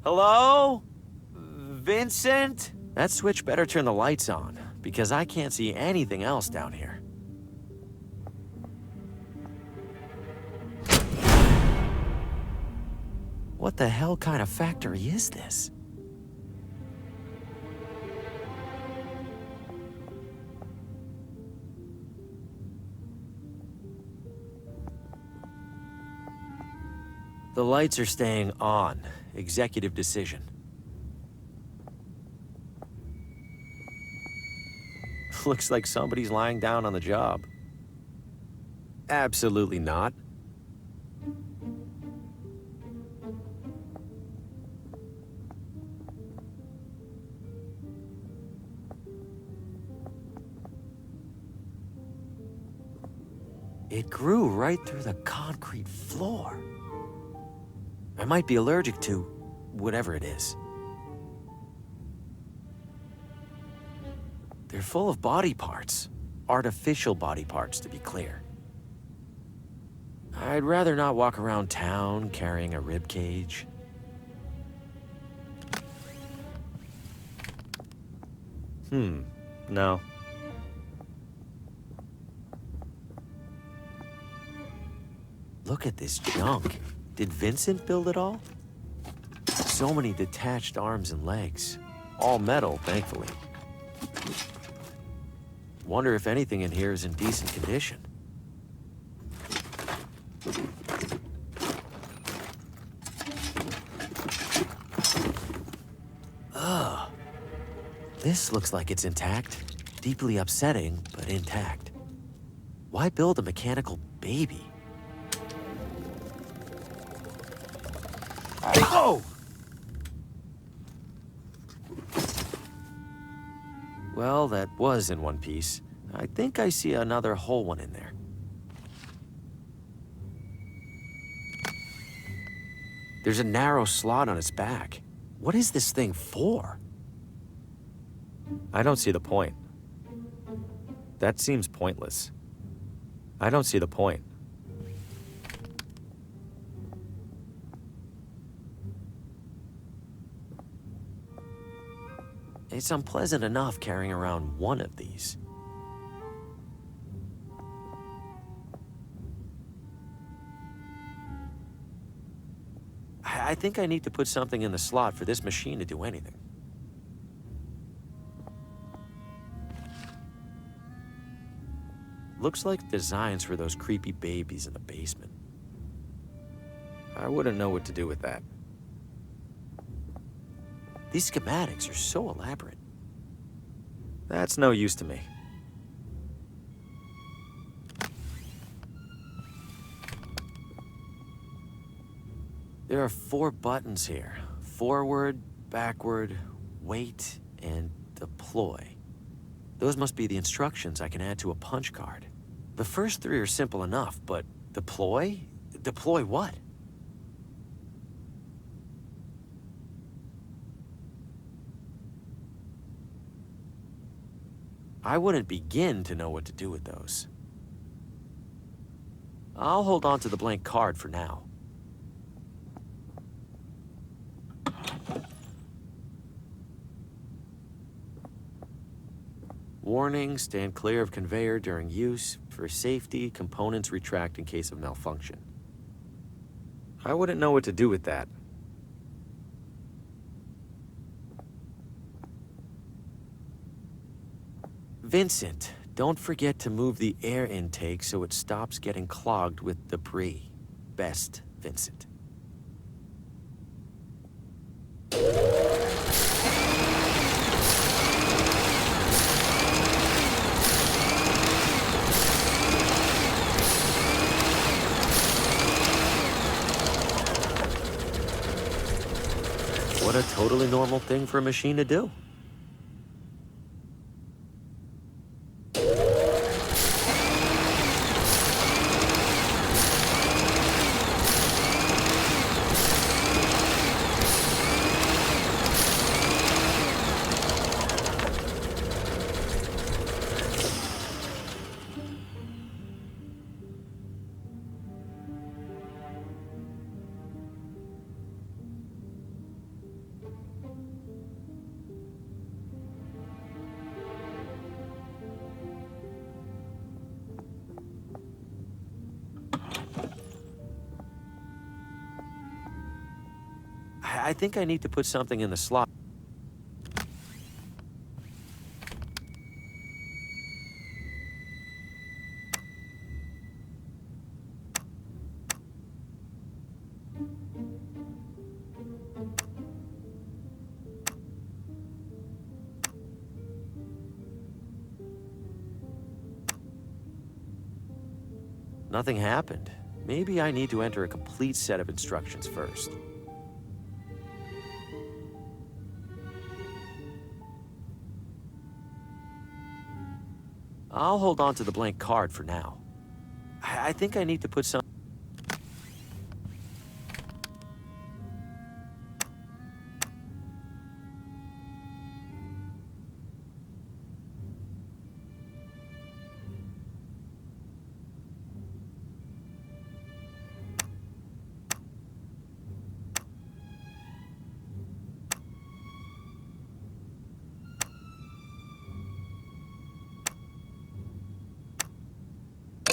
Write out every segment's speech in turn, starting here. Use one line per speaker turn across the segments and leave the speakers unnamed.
Hello? Vincent? That switch better turn the lights on, because I can't see anything else down here. What the hell kind of factory is this? The lights are staying on. Executive decision. Looks like somebody's lying down on the job. Absolutely not. It grew right through the concrete floor. I might be allergic to whatever it is. They're full of body parts. Artificial body parts, to be clear. I'd rather not walk around town carrying a rib cage. No. Look at this junk. Did Vincent build it all? So many detached arms and legs. All metal, thankfully. Wonder if anything in here is in decent condition. Ugh. This looks like it's intact. Deeply upsetting, but intact. Why build a mechanical baby? Oh! Well, that was in one piece. I think I see another whole one in there. There's a narrow slot on its back. What is this thing for? I don't see the point. That seems pointless. I don't see the point. It's unpleasant enough carrying around one of these. I think I need to put something in the slot for this machine to do anything. Looks like designs for those creepy babies in the basement. I wouldn't know what to do with that. These schematics are so elaborate. That's no use to me. There are 4 buttons here. Forward, backward, wait, and deploy. Those must be the instructions I can add to a punch card. The first 3 are simple enough, but deploy? Deploy what? I wouldn't begin to know what to do with those. I'll hold on to the blank card for now. Warning, stand clear of conveyor during use. For safety, components retract in case of malfunction. I wouldn't know what to do with that. Vincent, don't forget to move the air intake so it stops getting clogged with debris. Best, Vincent. What a totally normal thing for a machine to do. I think I need to put something in the slot. Nothing happened. Maybe I need to enter a complete set of instructions first. I'll hold on to the blank card for now. I think I need to put some...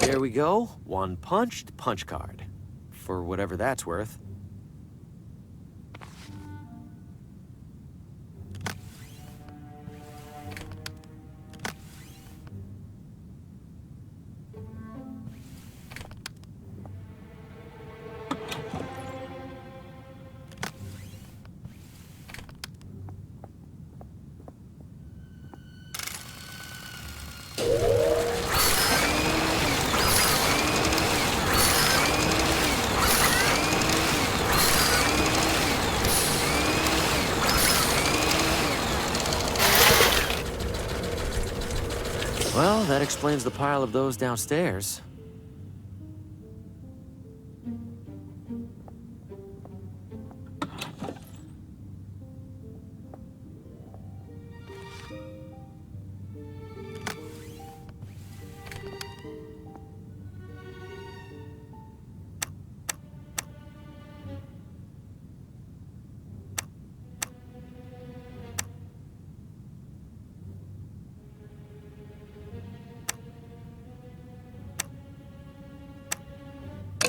There we go. One punched punch card. For whatever that's worth. Well, that explains the pile of those downstairs.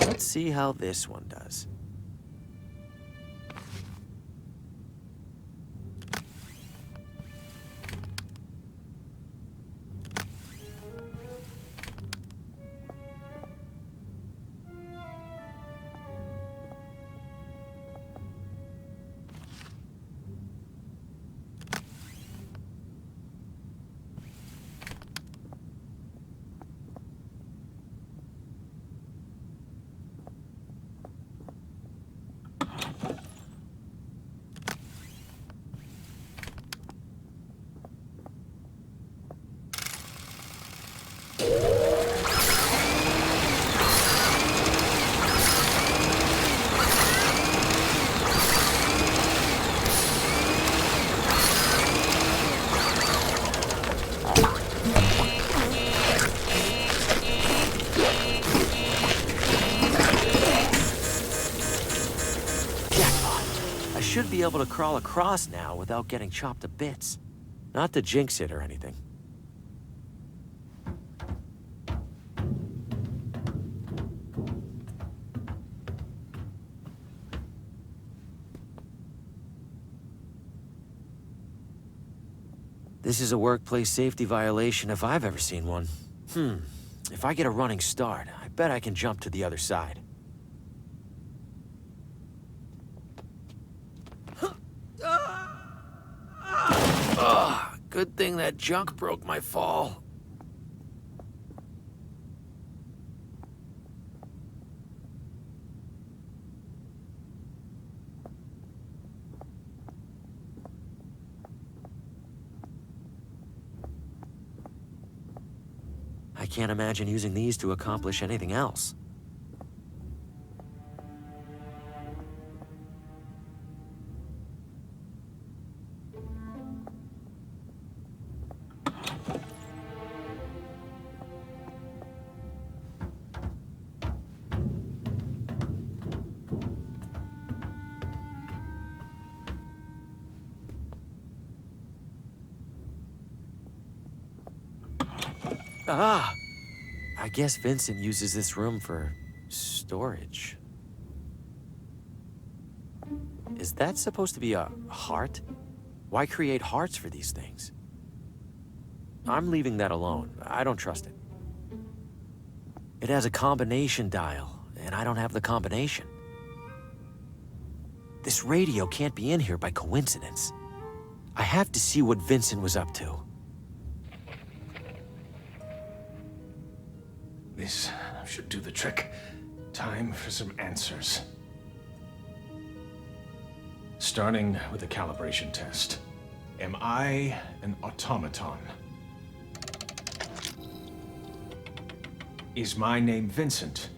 Let's see how this one does. Should be able to crawl across now without getting chopped to bits. Not to jinx it or anything. This is a workplace safety violation if I've ever seen one. If I get a running start, I bet I can jump to the other side. Good thing that junk broke my fall. I can't imagine using these to accomplish anything else. Ah! I guess Vincent uses this room for storage. Is that supposed to be a heart? Why create hearts for these things? I'm leaving that alone. I don't trust it. It has a combination dial, and I don't have the combination. This radio can't be in here by coincidence. I have to see what Vincent was up to.
This should do the trick. Time for some answers. Starting with a calibration test. Am I an automaton? Is my name Vincent?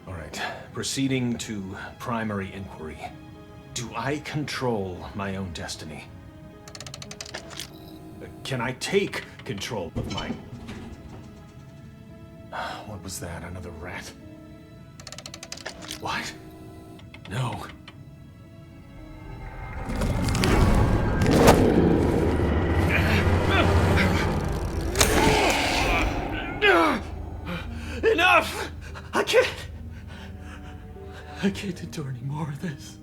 All right, proceeding to primary inquiry. Do I control my own destiny? Can I take control of mine? What was that? Another rat? What? No. Enough! I can't endure any more of this.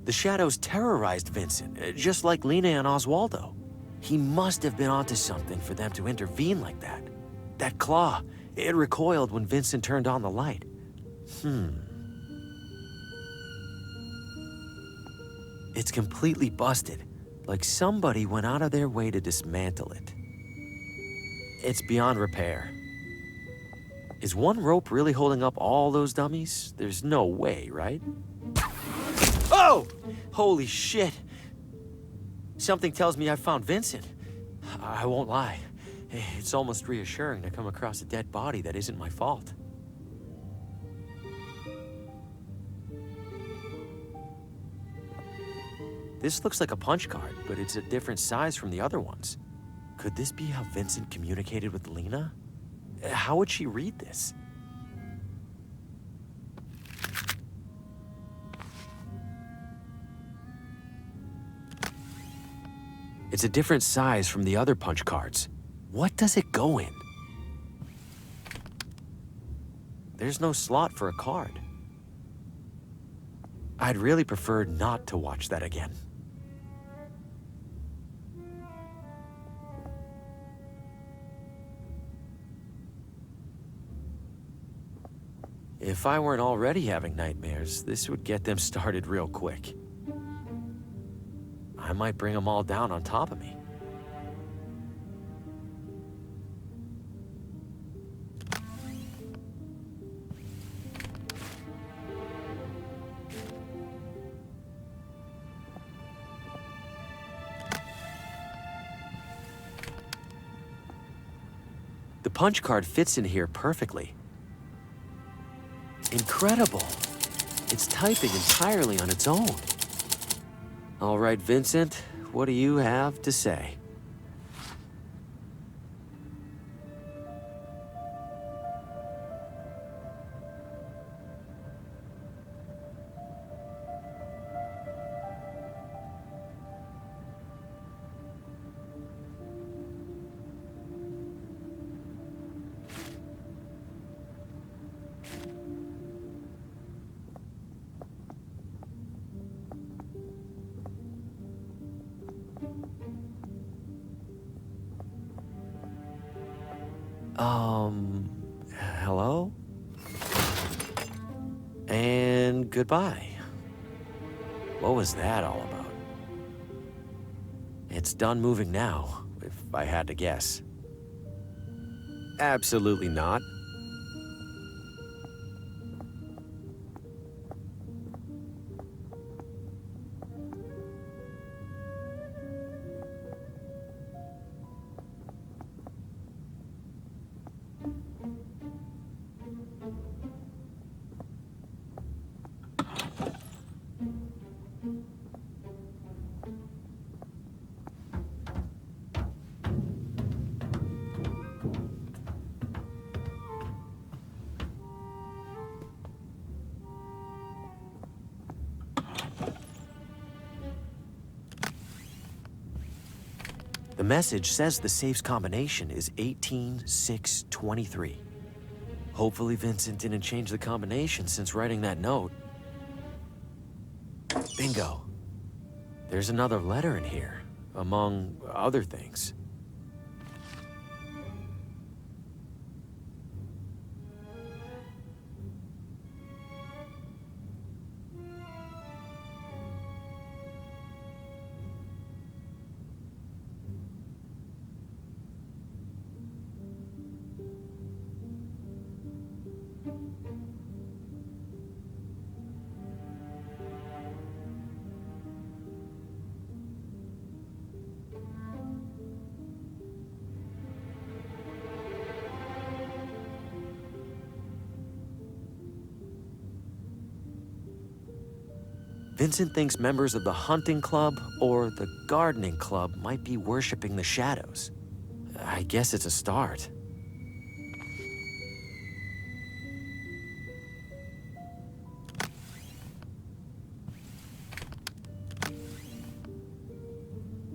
The shadows terrorized Vincent, just like Lena and Oswaldo. He must have been onto something for them to intervene like that. That claw, it recoiled when Vincent turned on the light. It's completely busted, like somebody went out of their way to dismantle it. It's beyond repair. Is one rope really holding up all those dummies? There's no way, right? Oh! Holy shit! Something tells me I found Vincent. I won't lie. It's almost reassuring to come across a dead body that isn't my fault. This looks like a punch card, but it's a different size from the other ones. Could this be how Vincent communicated with Lena? How would she read this? It's a different size from the other punch cards. What does it go in? There's no slot for a card. I'd really prefer not to watch that again. If I weren't already having nightmares, this would get them started real quick. I might bring them all down on top of me. The punch card fits in here perfectly. Incredible! It's typing entirely on its own. All right, Vincent, what do you have to say? Hello? And goodbye. What was that all about? It's done moving now, if I had to guess. Absolutely not. The message says the safe's combination is 18623. Hopefully Vincent didn't change the combination since writing that note. Bingo. There's another letter in here, among other things. Vincent thinks members of the hunting club or the gardening club might be worshipping the shadows. I guess it's a start.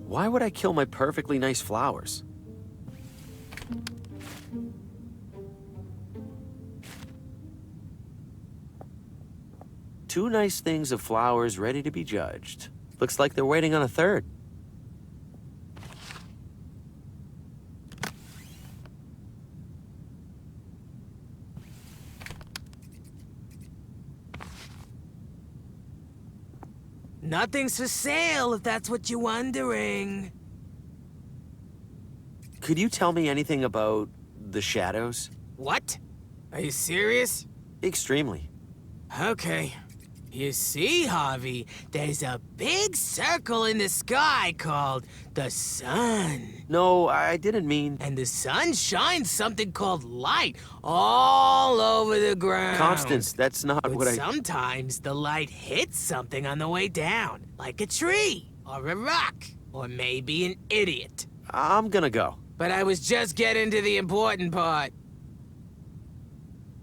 Why would I kill my perfectly nice flowers? Two nice things of flowers ready to be judged. Looks like they're waiting on a third.
Nothing's for sale, if that's what you're wondering.
Could you tell me anything about the shadows?
What? Are you serious?
Extremely.
Okay. You see, Harvey, there's a big circle in the sky called the sun.
No, I didn't mean...
And the sun shines something called light all over the ground.
Constance, that's not
But
what I...
sometimes the light hits something on the way down, like a tree, or a rock, or maybe an idiot.
I'm gonna go.
But I was just getting to the important part.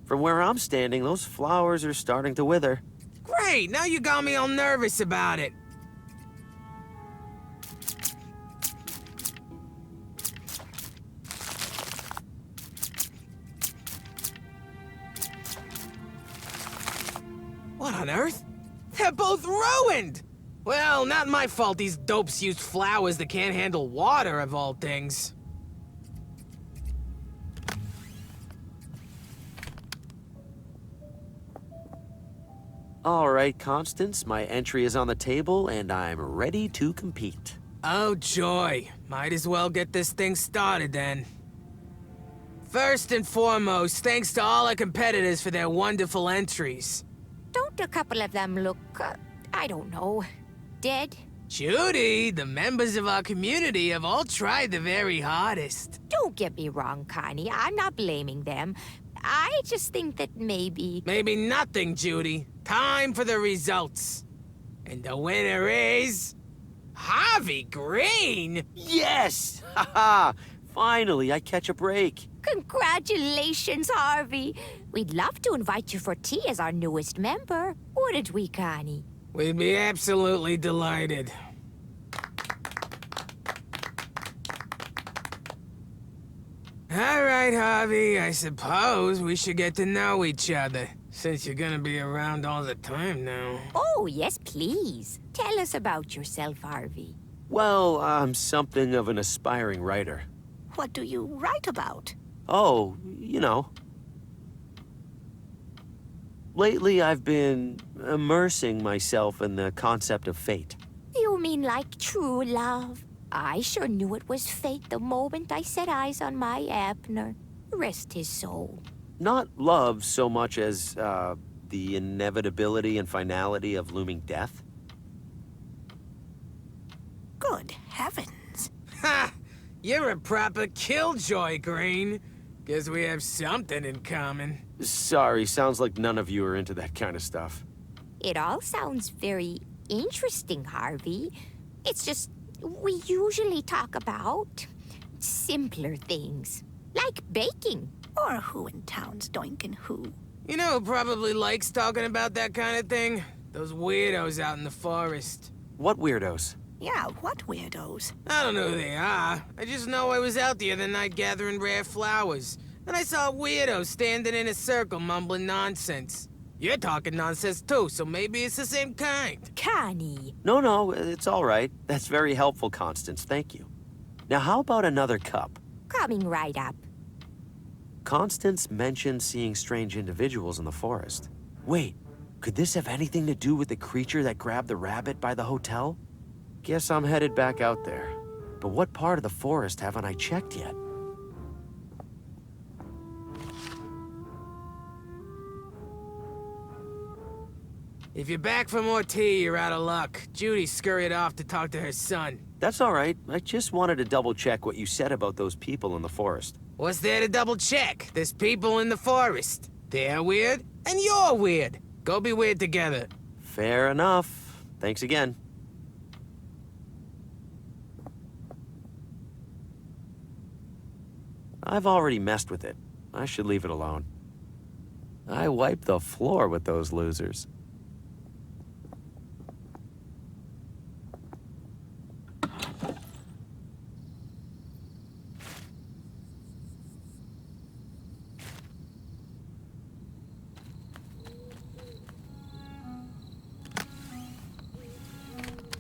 From where I'm standing, those flowers are starting to wither.
Great, now you got me all nervous about it. What on earth? They're both ruined! Well, not my fault these dopes used flowers that can't handle water, of all things.
All right, Constance, my entry is on the table, and I'm ready to compete.
Oh, joy. Might as well get this thing started, then. First and foremost, thanks to all our competitors for their wonderful entries.
Don't a couple of them look, I don't know, dead?
Judy, the members of our community have all tried the very hardest.
Don't get me wrong, Connie. I'm not blaming them. I just think that maybe...
Maybe nothing, Judy. Time for the results. And the winner is... Harvey Green!
Yes! Haha! Finally, I catch a break.
Congratulations, Harvey. We'd love to invite you for tea as our newest member. Wouldn't we, Connie?
We'd be absolutely delighted. All right, Harvey, I suppose we should get to know each other, since you're gonna be around all the time now.
Oh, yes, please. Tell us about yourself, Harvey.
Well, I'm something of an aspiring writer.
What do you write about?
Oh, you know. Lately, I've been immersing myself in the concept of fate.
You mean like true love? I sure knew it was fate the moment I set eyes on my Abner. Rest his soul.
Not love so much as, the inevitability and finality of looming death.
Good heavens.
Ha! You're a proper killjoy, Green. Guess we have something in common.
Sorry, sounds like none of you are into that kind of stuff.
It all sounds very interesting, Harvey. It's just, we usually talk about simpler things, like baking.
Or who in town's doinkin' who?
You know who probably likes talking about that kind of thing? Those weirdos out in the forest.
What weirdos?
Yeah, what weirdos?
I don't know who they are. I just know I was out the other night gathering rare flowers. and I saw a weirdo standing in a circle mumbling nonsense. You're talking nonsense too, so maybe it's the same kind.
Connie.
No, it's all right. That's very helpful, Constance. Thank you. Now, how about another cup?
Coming right up.
Constance mentioned seeing strange individuals in the forest. Wait, could this have anything to do with the creature that grabbed the rabbit by the hotel? Guess I'm headed back out there. But what part of the forest haven't I checked yet?
If you're back for more tea, you're out of luck. Judy scurried off to talk to her son.
That's all right. I just wanted to double-check what you said about those people in the forest.
What's there to double check? There's people in the forest. They're weird, and you're weird. Go be weird together.
Fair enough. Thanks again. I've already messed with it. I should leave it alone. I wiped the floor with those losers.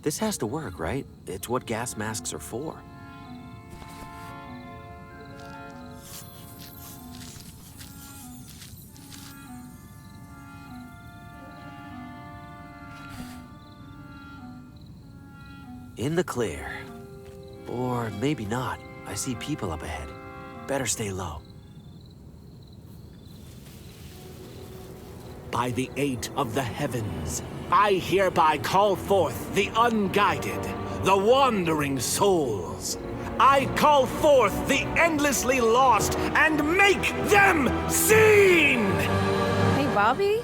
This has to work, right? It's what gas masks are for. In the clear. Or maybe not. I see people up ahead. Better stay low.
By the eight of the heavens, I hereby call forth the unguided, the wandering souls. I call forth the endlessly lost and make them seen!
Hey, Bobby?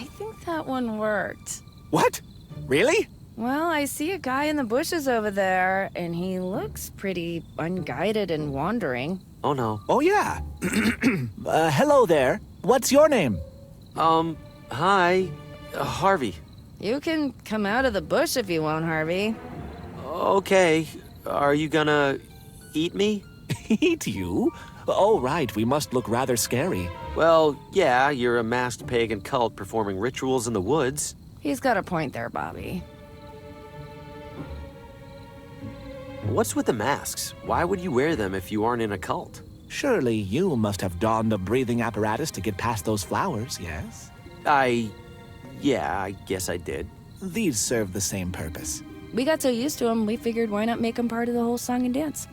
I think that one worked.
What? Really?
Well, I see a guy in the bushes over there, and he looks pretty unguided and wandering.
Oh no.
Oh, yeah. Hello there. What's your name?
Hi. Harvey.
You can come out of the bush if you want, Harvey.
Okay. Are you gonna eat me?
Eat you? Oh, right. We must look rather scary.
Well, yeah, you're a masked pagan cult performing rituals in the woods.
He's got a point there, Bobby.
What's with the masks? Why would you wear them if you aren't in a cult?
Surely you must have donned a breathing apparatus to get past those flowers, yes?
Yeah, I guess I did.
These serve the same purpose.
We got so used to him, we figured why not make him part of the whole song and dance?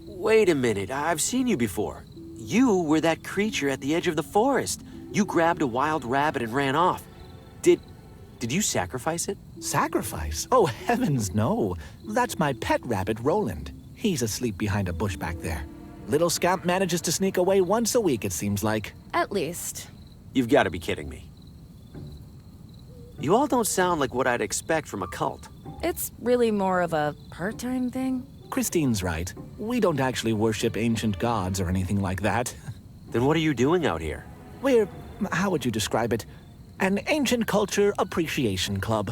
Wait a minute, I've seen you before. You were that creature at the edge of the forest. You grabbed a wild rabbit and ran off. Did you sacrifice it?
Sacrifice? Oh, heavens, no. That's my pet rabbit, Roland. He's asleep behind a bush back there. Little scamp manages to sneak away once a week, it seems like.
At least.
You've got to be kidding me. You all don't sound like what I'd expect from a cult.
It's really more of a part-time thing.
Christine's right. We don't actually worship ancient gods or anything like that.
Then what are you doing out here?
We're, how would you describe it? An ancient culture appreciation club.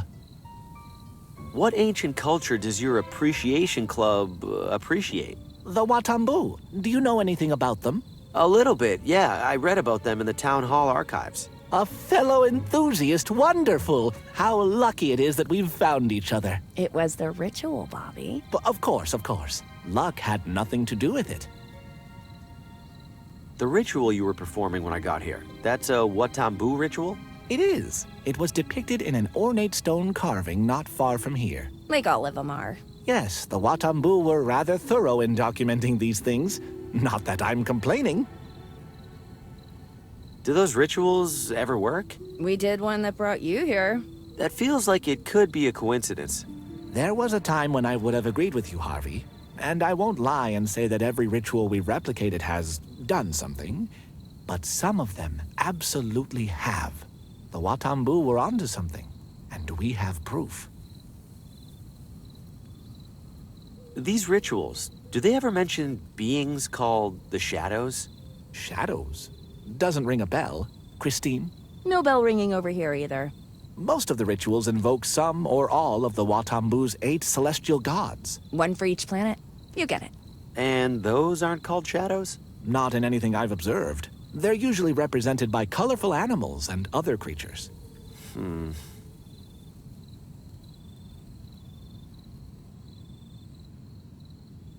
What ancient culture does your appreciation club appreciate?
The Watambu. Do you know anything about them?
A little bit, yeah. I read about them in the town hall archives.
A fellow enthusiast. Wonderful. How lucky it is that we've found each other.
It was the ritual, Bobby.
But of course. Luck had nothing to do with it.
The ritual you were performing when I got here, that's a Watambu ritual?
It is. It was depicted in an ornate stone carving not far from here.
Like all of them are.
Yes, the Watambu were rather thorough in documenting these things. Not that I'm complaining.
Do those rituals ever work?
We did one that brought you here.
That feels like it could be a coincidence.
There was a time when I would have agreed with you, Harvey. And I won't lie and say that every ritual we replicated has done something. But some of them absolutely have. The Watambu were onto something. And we have proof.
These rituals, do they ever mention beings called the Shadows?
Shadows? Doesn't ring a bell. Christine?
No bell ringing over here either.
Most of the rituals invoke some or all of the Watambu's 8 celestial gods.
One for each planet. You get it.
And those aren't called shadows?
Not in anything I've observed. They're usually represented by colorful animals and other creatures.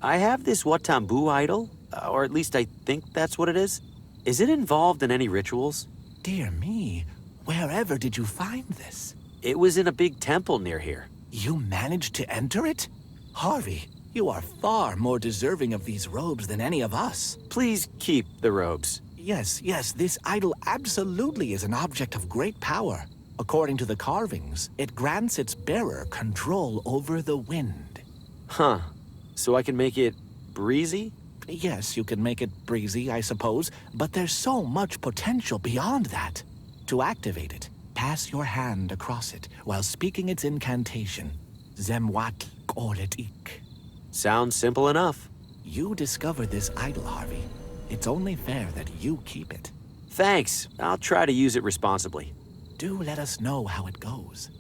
I have this Watambu idol, or at least I think that's what it is. Is it involved in any rituals?
Dear me, wherever did you find this?
It was in a big temple near here.
You managed to enter it? Harvey, you are far more deserving of these robes than any of us.
Please keep the robes.
Yes, this idol absolutely is an object of great power. According to the carvings, it grants its bearer control over the wind.
Huh. So I can make it breezy?
Yes, you can make it breezy, I suppose, but there's so much potential beyond that. To activate it, pass your hand across it while speaking its incantation. Zemwat'ik.
Sounds simple enough.
You discovered this idol, Harvey. It's only fair that you keep it.
Thanks. I'll try to use it responsibly.
Do let us know how it goes.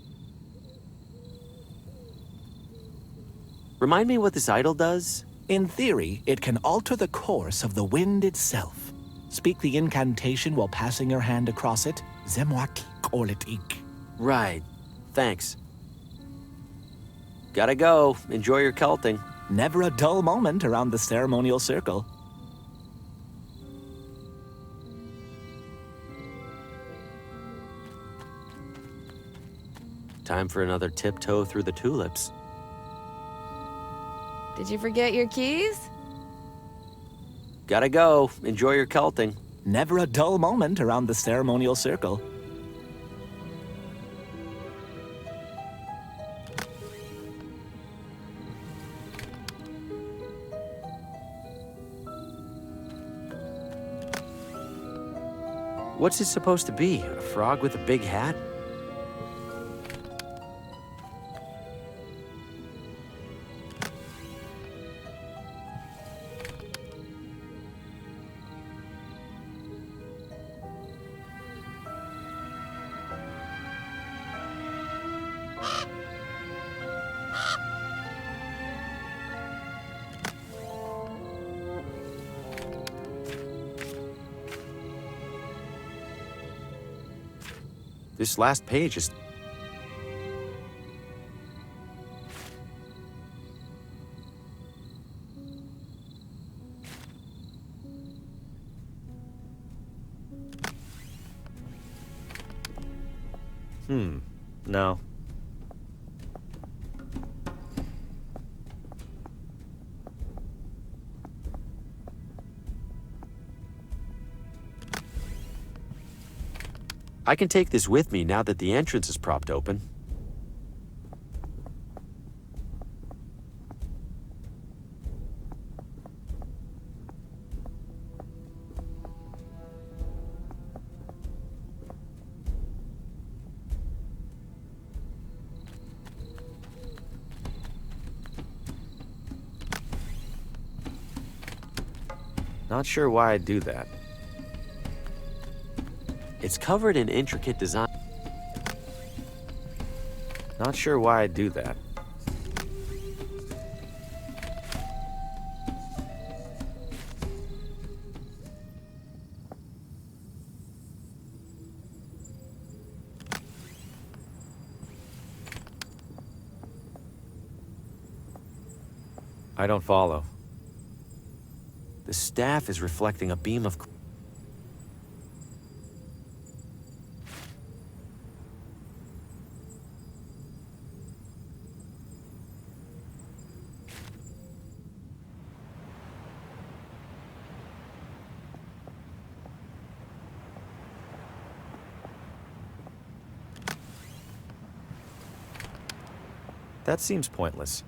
Remind me what this idol does?
In theory, it can alter the course of the wind itself. Speak the incantation while passing your hand across it. Zemwat'ik.
Right. Thanks. Gotta go. Enjoy your culting.
Never a dull moment around the ceremonial circle.
Time for another tiptoe through the tulips.
Did you forget your keys?
Gotta go. Enjoy your culting.
Never a dull moment around the ceremonial circle.
What's it supposed to be? A frog with a big hat? This last page is... No. I can take this with me now that the entrance is propped open. Not sure why I'd do that. It's covered in intricate design. Not sure why I'd do that. I don't follow. The staff is reflecting a beam of... That seems pointless.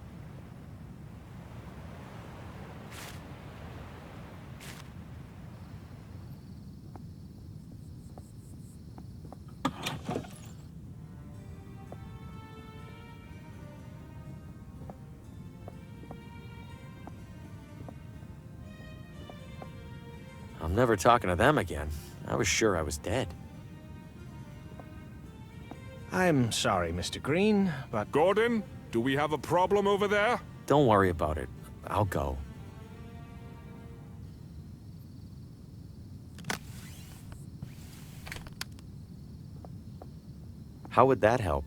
I'm never talking to them again. I was sure I was dead.
I'm sorry, Mr. Green, but...
Gordon, do we have a problem over there?
Don't worry about it. I'll go. How would that help?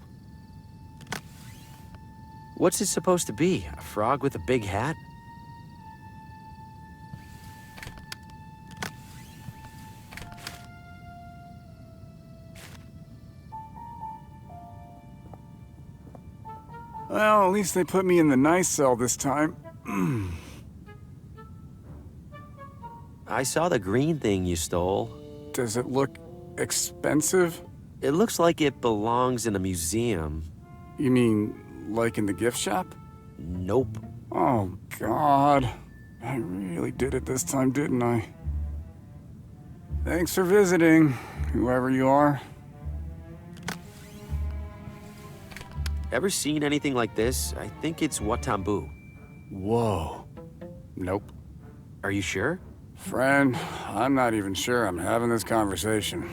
What's it supposed to be? A frog with a big hat?
Well, at least they put me in the nice cell this time.
I saw the green thing you stole.
Does it look expensive?
It looks like it belongs in a museum.
You mean, like in the gift shop?
Nope.
Oh, God. I really did it this time, didn't I? Thanks for visiting, whoever you are.
Ever seen anything like this? I think it's Watambu.
Whoa. Nope.
Are you sure?
Friend, I'm not even sure I'm having this conversation.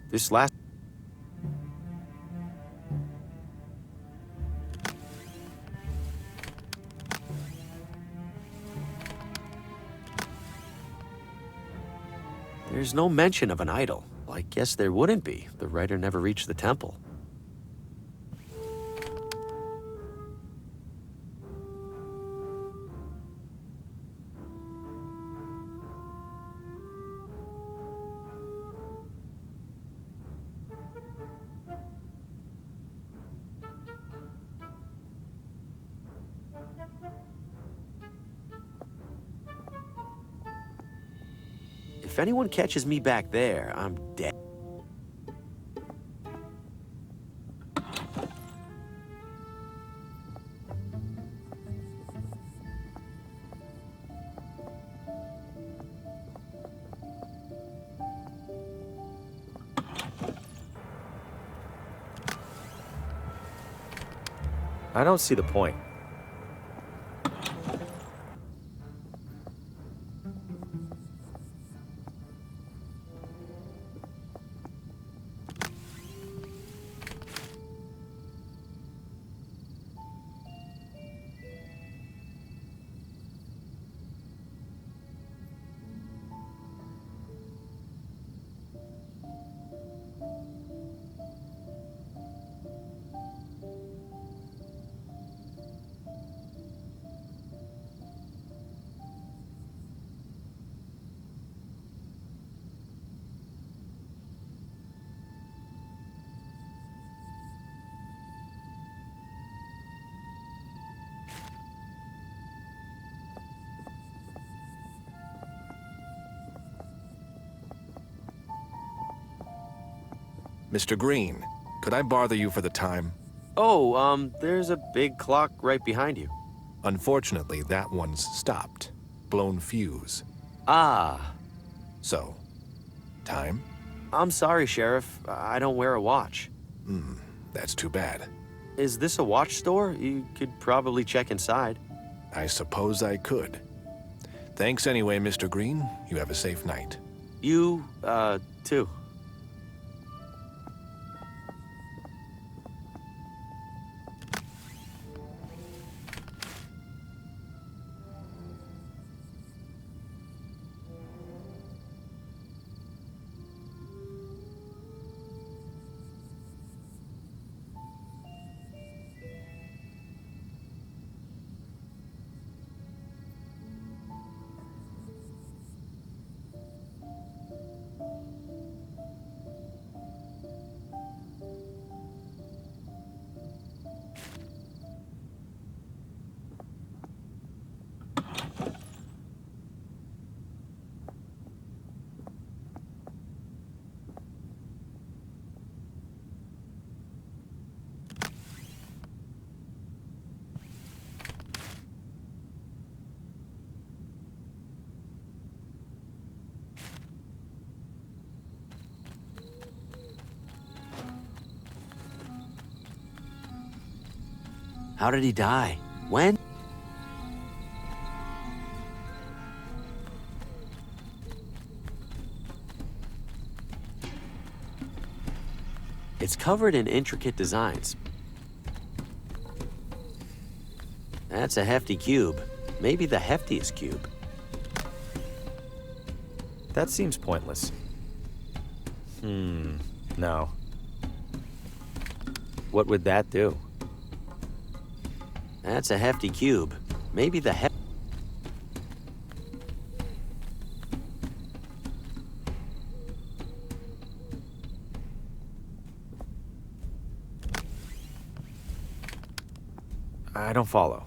This last... There's no mention of an idol. I guess there wouldn't be. The writer never reached the temple. If anyone catches me back there, I'm dead. I don't see the point.
Mr. Green, could I bother you for the time?
Oh, there's a big clock right behind you.
Unfortunately, that one's stopped. Blown fuse.
Ah.
So, time?
I'm sorry, Sheriff. I don't wear a watch.
That's too bad.
Is this a watch store? You could probably check inside.
I suppose I could. Thanks anyway, Mr. Green. You have a safe night.
You, too. How did he die? When? It's covered in intricate designs. That's a hefty cube. Maybe the heftiest cube.
That seems pointless. No.
What would that do? That's a hefty cube. Maybe the
I don't follow.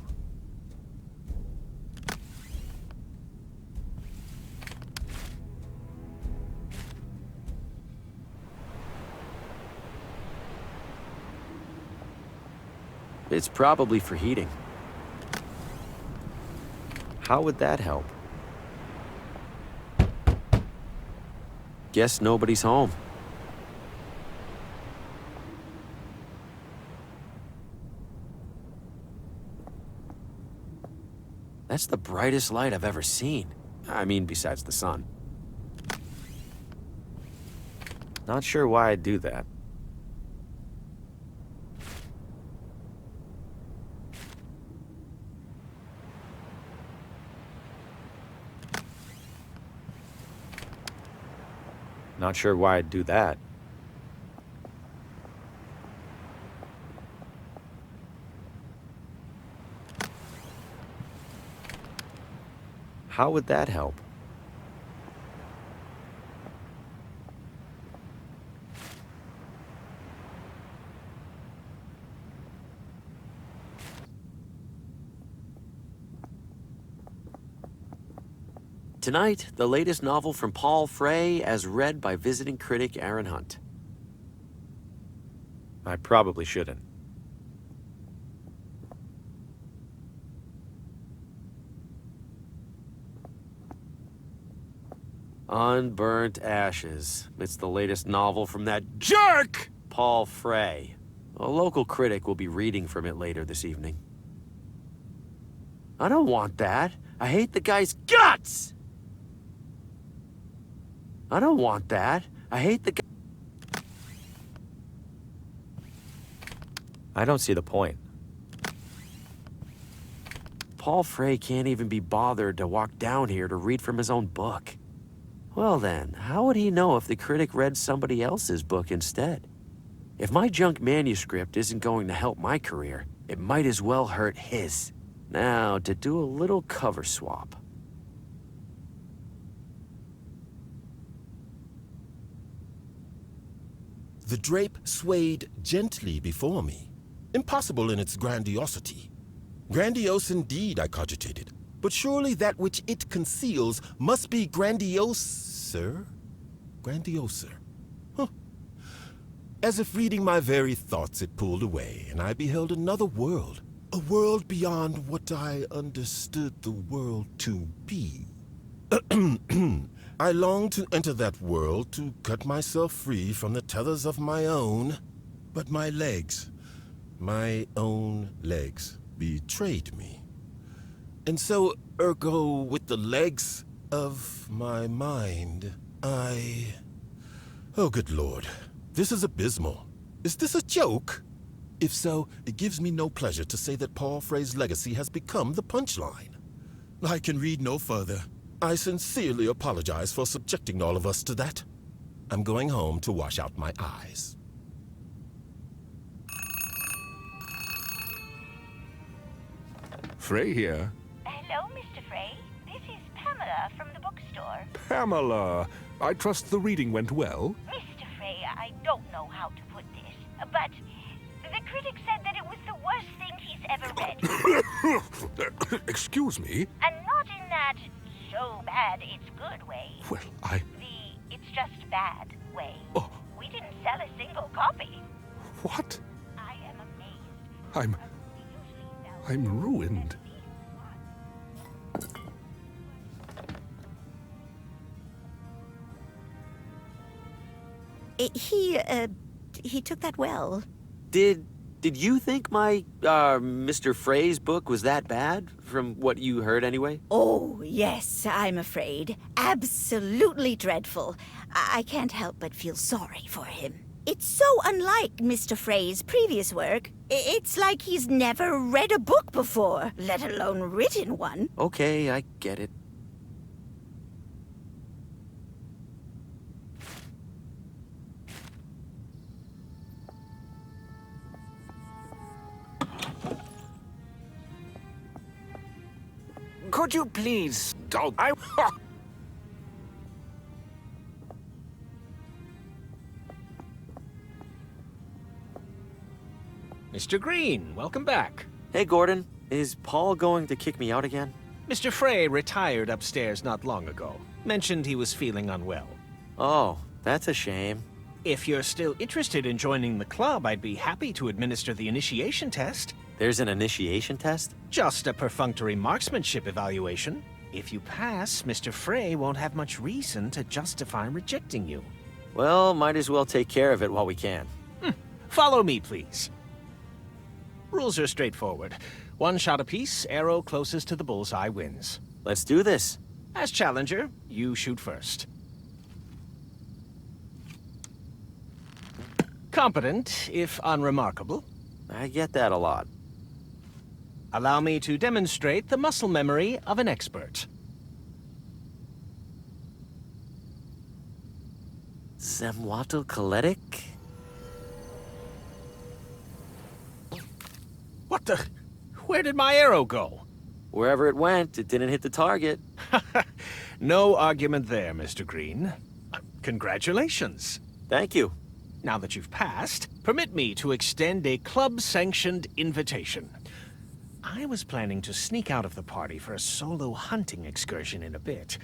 It's probably for heating.
How would that help?
Guess nobody's home. That's the brightest light I've ever seen. I mean, besides the sun.
Not sure why I'd do that. Not sure why I'd do that. How would that help?
Tonight, the latest novel from Paul Frey as read by visiting critic Aaron Hunt.
I probably shouldn't.
Unburnt Ashes. It's the latest novel from that jerk, Paul Frey. A local critic will be reading from it later this evening. I don't want that. I hate the guy's guts! I don't want that. I hate the guy.
I don't see the point.
Paul Frey can't even be bothered to walk down here to read from his own book. Well then, how would he know if the critic read somebody else's book instead? If my junk manuscript isn't going to help my career, it might as well hurt his. Now, to do a little cover swap.
The drape swayed gently before me, impossible in its grandiosity. Grandiose indeed, I cogitated, but surely that which it conceals must be grandioser? Grandioser. Huh. As if reading my very thoughts, it pulled away, and I beheld another world. A world beyond what I understood the world to be. I longed to enter that world, to cut myself free from the tethers of my own. But my legs, my own legs, betrayed me. And so, ergo, with the legs of my mind, Oh, good Lord. This is abysmal. Is this a joke? If so, it gives me no pleasure to say that Paul Frey's legacy has become the punchline. I can read no further. I sincerely apologize for subjecting all of us to that. I'm going home to wash out my eyes.
Frey here.
Hello, Mr. Frey. This is Pamela from the bookstore.
Pamela, I trust the reading went well?
Mr. Frey, I don't know how to put this, but the critic said that it was the worst thing he's ever read.
Excuse me?
And not in that so bad it's good way.
Well,
The it's just bad way.
Oh.
We didn't sell a single copy.
What?
I am amazed.
I'm ruined.
He took that well.
Did you think my, Mr. Frey's book was that bad? From what you heard anyway?
Oh, yes, I'm afraid. Absolutely dreadful. I can't help but feel sorry for him. It's so unlike Mr. Frey's previous work. It's like he's never read a book before, let alone written one.
Okay, I get it.
Could you please... Oh,
Mr. Green, welcome back.
Hey, Gordon. Is Paul going to kick me out again?
Mr. Frey retired upstairs not long ago. Mentioned he was feeling unwell.
Oh, that's a shame.
If you're still interested in joining the club, I'd be happy to administer the initiation test.
There's an initiation test?
Just a perfunctory marksmanship evaluation. If you pass, Mr. Frey won't have much reason to justify rejecting you.
Well, might as well take care of it while we can.
Follow me, please. Rules are straightforward. One shot apiece, arrow closest to the bullseye wins.
Let's do this.
As challenger, you shoot first. Competent, if unremarkable.
I get that a lot.
Allow me to demonstrate the muscle memory of an expert.
Zemwatl-Kaletic?
What the... Where did my arrow go?
Wherever it went, it didn't hit the target.
No argument there, Mr. Green. Congratulations.
Thank you.
Now that you've passed, permit me to extend a club-sanctioned invitation. I was planning to sneak out of the party for a solo hunting excursion in a bit.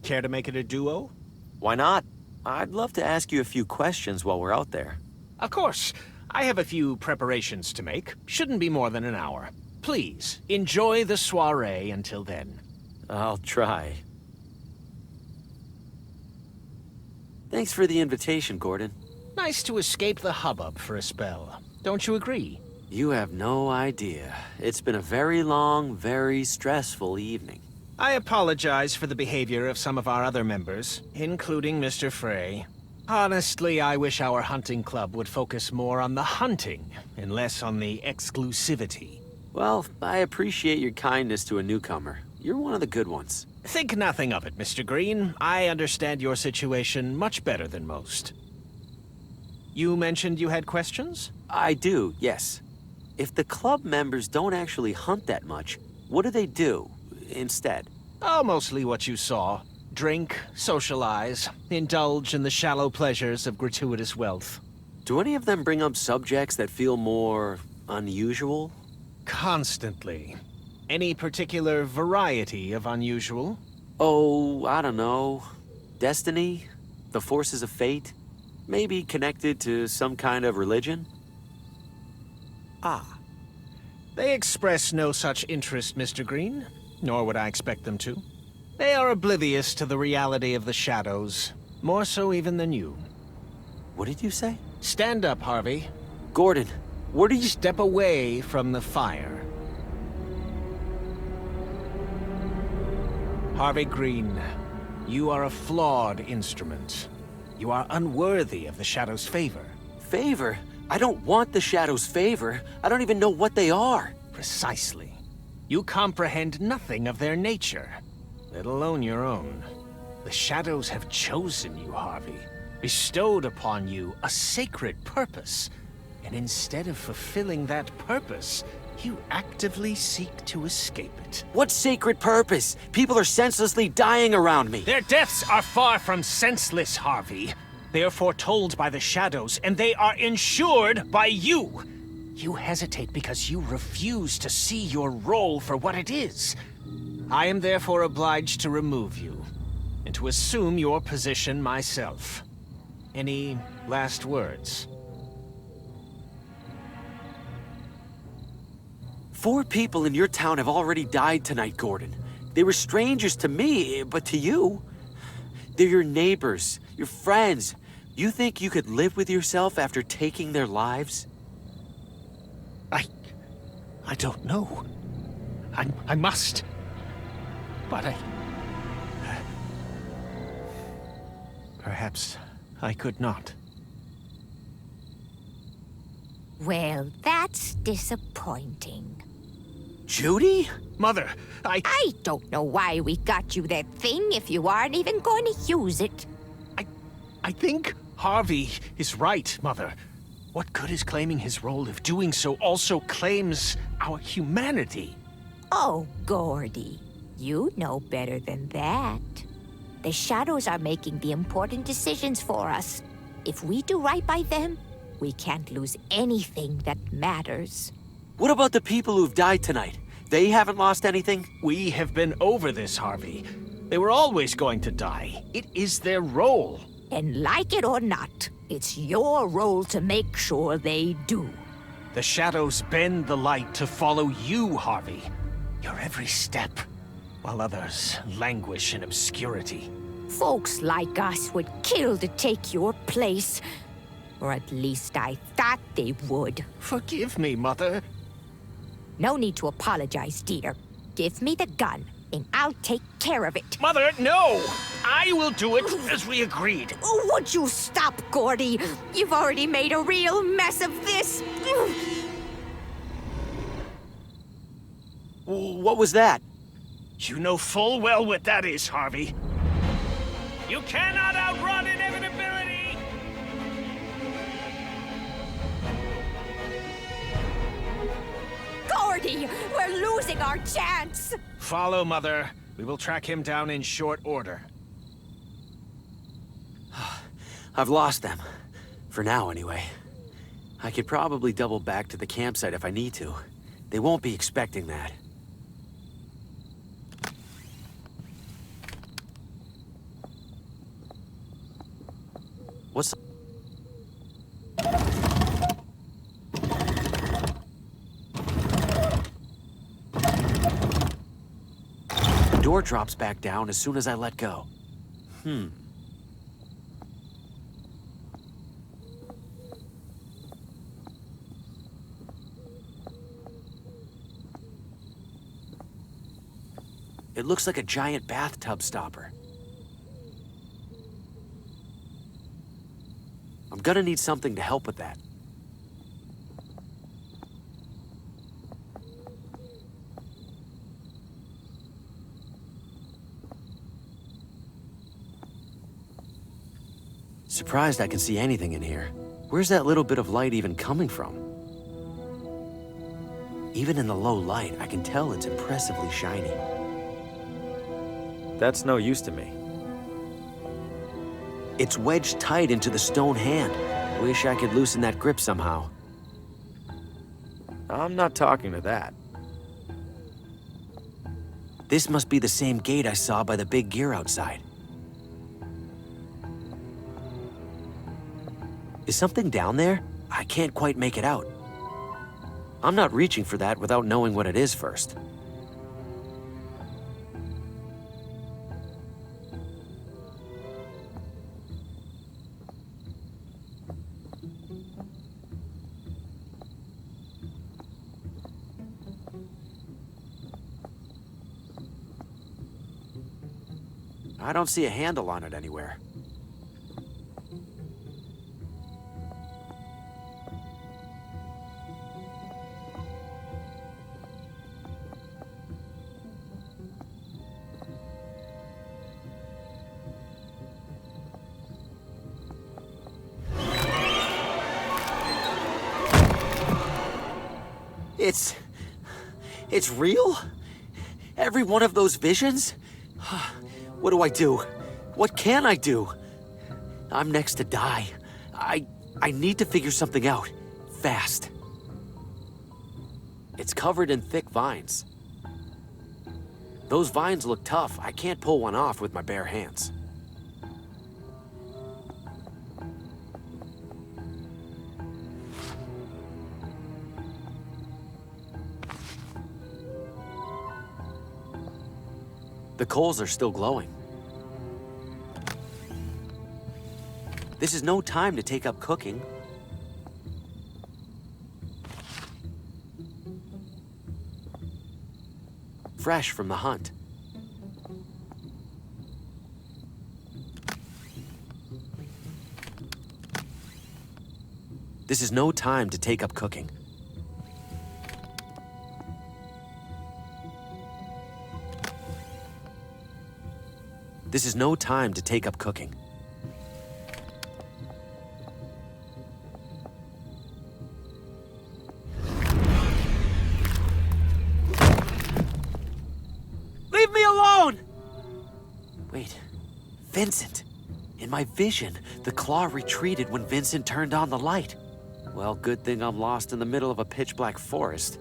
Care to make it a duo?
Why not? I'd love to ask you a few questions while we're out there.
Of course. I have a few preparations to make. Shouldn't be more than an hour. Please, enjoy the soiree until then.
I'll try. Thanks for the invitation, Gordon.
Nice to escape the hubbub for a spell. Don't you agree?
You have no idea. It's been a very long, very stressful evening.
I apologize for the behavior of some of our other members, including Mr. Frey. Honestly, I wish our hunting club would focus more on the hunting and less on the exclusivity.
Well, I appreciate your kindness to a newcomer. You're one of the good ones.
Think nothing of it, Mr. Green. I understand your situation much better than most. You mentioned you had questions?
I do, yes. If the club members don't actually hunt that much, what do they do instead?
Oh, mostly what you saw. Drink, socialize, indulge in the shallow pleasures of gratuitous wealth.
Do any of them bring up subjects that feel more unusual?
Constantly. Any particular variety of unusual?
Oh, I don't know. Destiny? The forces of fate? Maybe connected to some kind of religion?
Ah.
They express no such interest, Mr. Green, nor would I expect them to. They are oblivious to the reality of the shadows, more so even than you.
What did you say?
Stand up, Harvey.
Gordon, what are you—
Step away from the fire. Harvey Green, you are a flawed instrument. You are unworthy of the Shadow's favor.
Favor? I don't want the Shadow's favor. I don't even know what they are.
Precisely. You comprehend nothing of their nature, let alone your own. The Shadows have chosen you, Harvey, bestowed upon you a sacred purpose, and instead of fulfilling that purpose, you actively seek to escape it.
What sacred purpose? People are senselessly dying around me.
Their deaths are far from senseless, Harvey. They are foretold by the Shadows, and they are ensured by you. You hesitate because you refuse to see your role for what it is. I am therefore obliged to remove you, and to assume your position myself. Any last words?
4 people in your town have already died tonight, Gordon. They were strangers to me, but to you, they're your neighbors, your friends. You think you could live with yourself after taking their lives?
I don't know. I must. But perhaps I could not.
Well, that's disappointing.
Judy?
Mother,
I don't know why we got you that thing if you aren't even going to use it.
I think Harvey is right, Mother. What good is claiming his role if doing so also claims our humanity?
Oh, Gordy, you know better than that. The shadows are making the important decisions for us. If we do right by them, we can't lose anything that matters.
What about the people who've died tonight? They haven't lost anything?
We have been over this, Harvey. They were always going to die. It is their role.
And like it or not, it's your role to make sure they do.
The shadows bend the light to follow you, Harvey. Your every step, while others languish in obscurity.
Folks like us would kill to take your place. Or at least I thought they would.
Forgive me, Mother.
No need to apologize, dear. Give me the gun, and I'll take care of it.
Mother, no! I will do it as we agreed.
Oh, would you stop, Gordy? You've already made a real mess of this.
What was that?
You know full well what that is, Harvey. You cannot outrun inevitability!
Gordy, we're losing our chance.
Follow, Mother. We will track him down in short order.
I've lost them. For now, anyway. I could probably double back to the campsite if I need to. They won't be expecting that. What's... The door drops back down as soon as I let go. It looks like a giant bathtub stopper. I'm gonna need something to help with that. Surprised I can see anything in here. Where's that little bit of light even coming from? Even in the low light, I can tell it's impressively shiny.
That's no use to me.
It's wedged tight into the stone hand. Wish I could loosen that grip somehow.
I'm not talking to that.
This must be the same gate I saw by the big gear outside. Is something down there? I can't quite make it out. I'm not reaching for that without knowing what it is first. I don't see a handle on it anywhere. It's real? Every one of those visions? What do I do? What can I do? I'm next to die. I need to figure something out. Fast. It's covered in thick vines. Those vines look tough. I can't pull one off with my bare hands. The coals are still glowing. This is no time to take up cooking. Fresh from the hunt. This is no time to take up cooking. This is no time to take up cooking. Leave me alone! Wait, Vincent. In my vision, the claw retreated when Vincent turned on the light. Well, good thing I'm lost in the middle of a pitch-black forest.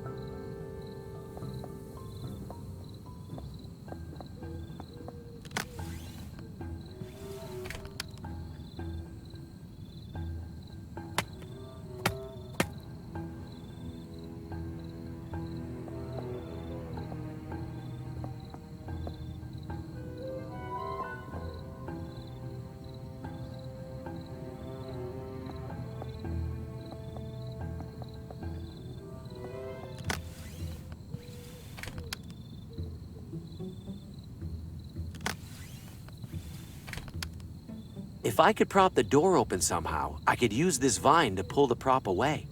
If I could prop the door open somehow, I could use this vine to pull the prop away.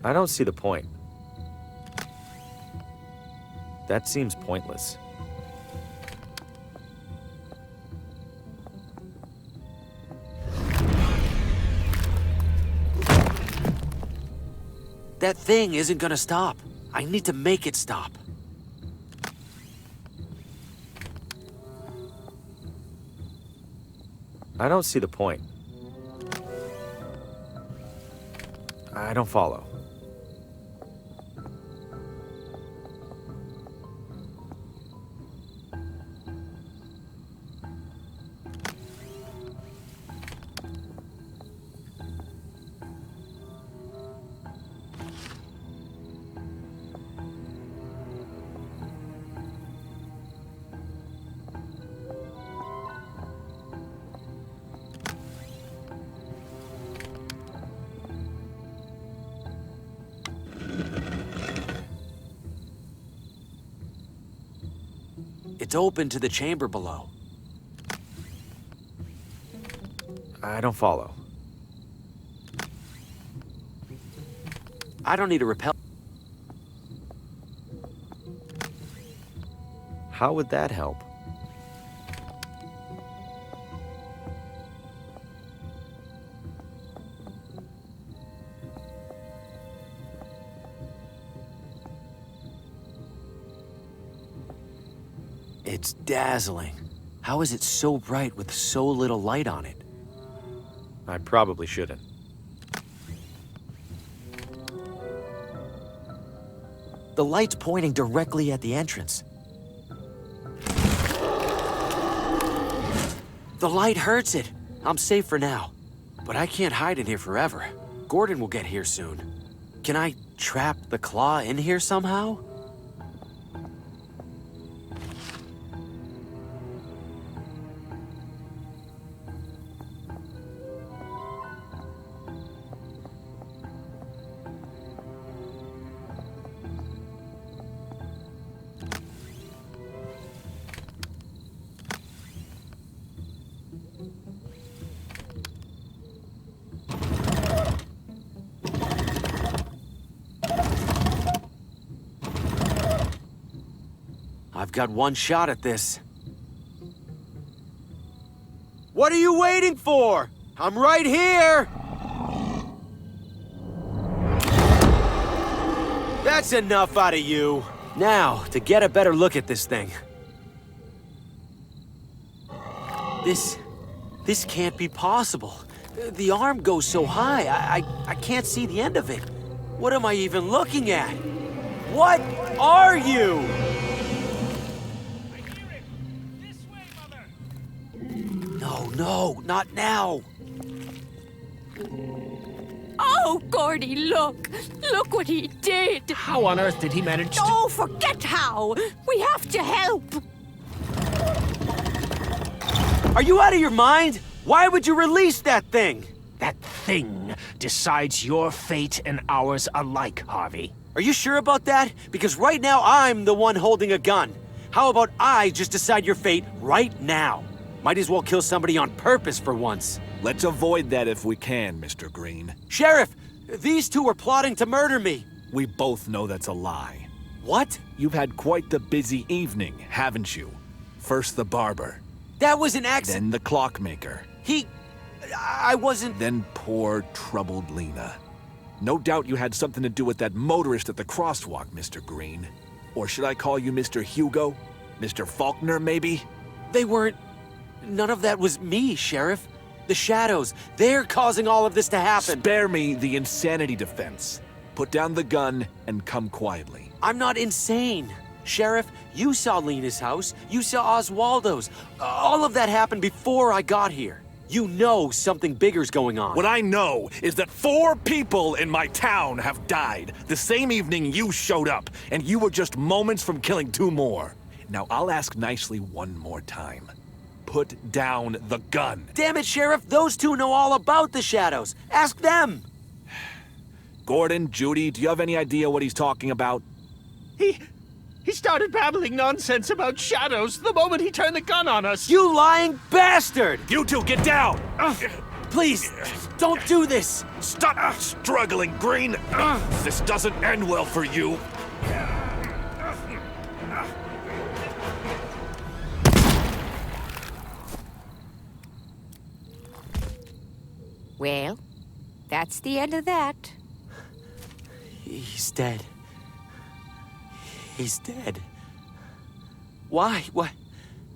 I don't see the point. That seems pointless.
That thing isn't gonna stop. I need to make it stop.
I don't see the point. I don't follow.
It's open to the chamber below.
I don't follow.
I don't need a repel.
How would that help?
It's dazzling. How is it so bright with so little light on it?
I probably shouldn't.
The light's pointing directly at the entrance. The light hurts it. I'm safe for now. But I can't hide in here forever. Gordon will get here soon. Can I trap the claw in here somehow? I've got one shot at this. What are you waiting for? I'm right here! That's enough out of you. Now, to get a better look at this thing. This can't be possible. The arm goes so high, I can't see the end of it. What am I even looking at? What are you? No, not now.
Oh, Gordy, look! Look what he did!
How on earth did he manage to...
Oh, forget how! We have to help!
Are you out of your mind? Why would you release that thing?
That thing decides your fate and ours alike, Harvey.
Are you sure about that? Because right now I'm the one holding a gun. How about I just decide your fate right now? Might as well kill somebody on purpose for once.
Let's avoid that if we can, Mr. Green.
Sheriff, these two were plotting to murder me.
We both know that's a lie.
What?
You've had quite the busy evening, haven't you? First the barber.
That was an accident.
Then the clockmaker.
I wasn't...
Then poor, troubled Lena. No doubt you had something to do with that motorist at the crosswalk, Mr. Green. Or should I call you Mr. Hugo? Mr. Faulkner, maybe?
They weren't... None of that was me, Sheriff. The shadows, they're causing all of this to happen.
Spare me the insanity defense. Put down the gun and come quietly.
I'm not insane. Sheriff, you saw Lena's house. You saw Oswaldo's. All of that happened before I got here. You know something bigger's going on.
What I know is that 4 people in my town have died the same evening you showed up, and you were just moments from killing 2 more. Now, I'll ask nicely one more time. Put down the gun.
Damn it, Sheriff, those 2 know all about the shadows. Ask them.
Gordon, Judy, do you have any idea what he's talking about?
He started babbling nonsense about shadows the moment he turned the gun on us.
You lying bastard!
You 2, get down!
Please, don't do this!
Stop struggling, Green! This doesn't end well for you.
Well, that's the end of that.
He's dead. He's dead. Why?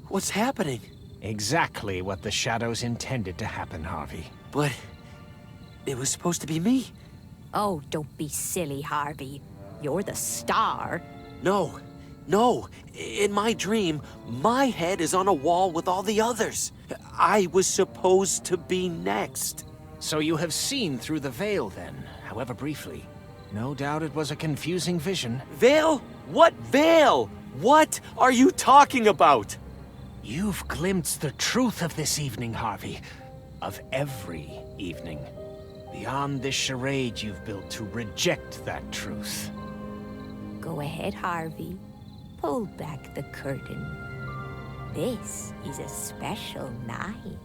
What's happening?
Exactly what the shadows intended to happen, Harvey.
But it was supposed to be me.
Oh, don't be silly, Harvey. You're the star.
No. In my dream, my head is on a wall with all the others. I was supposed to be next.
So you have seen through the veil then, however briefly. No doubt it was a confusing vision.
Veil? What veil? What are you talking about?
You've glimpsed the truth of this evening, Harvey. Of every evening. Beyond this charade you've built to reject that truth.
Go ahead, Harvey. Pull back the curtain. This is a special night.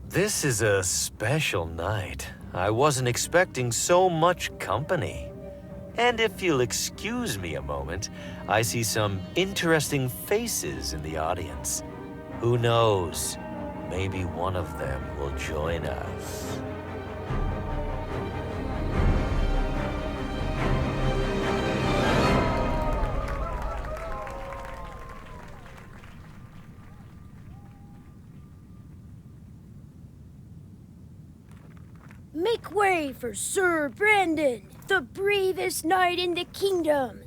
This is a special night. I wasn't expecting so much company. And if you'll excuse me a moment, I see some interesting faces in the audience. Who knows? Maybe one of them will join us.
Make way for Sir Brandon, the bravest knight in the kingdom.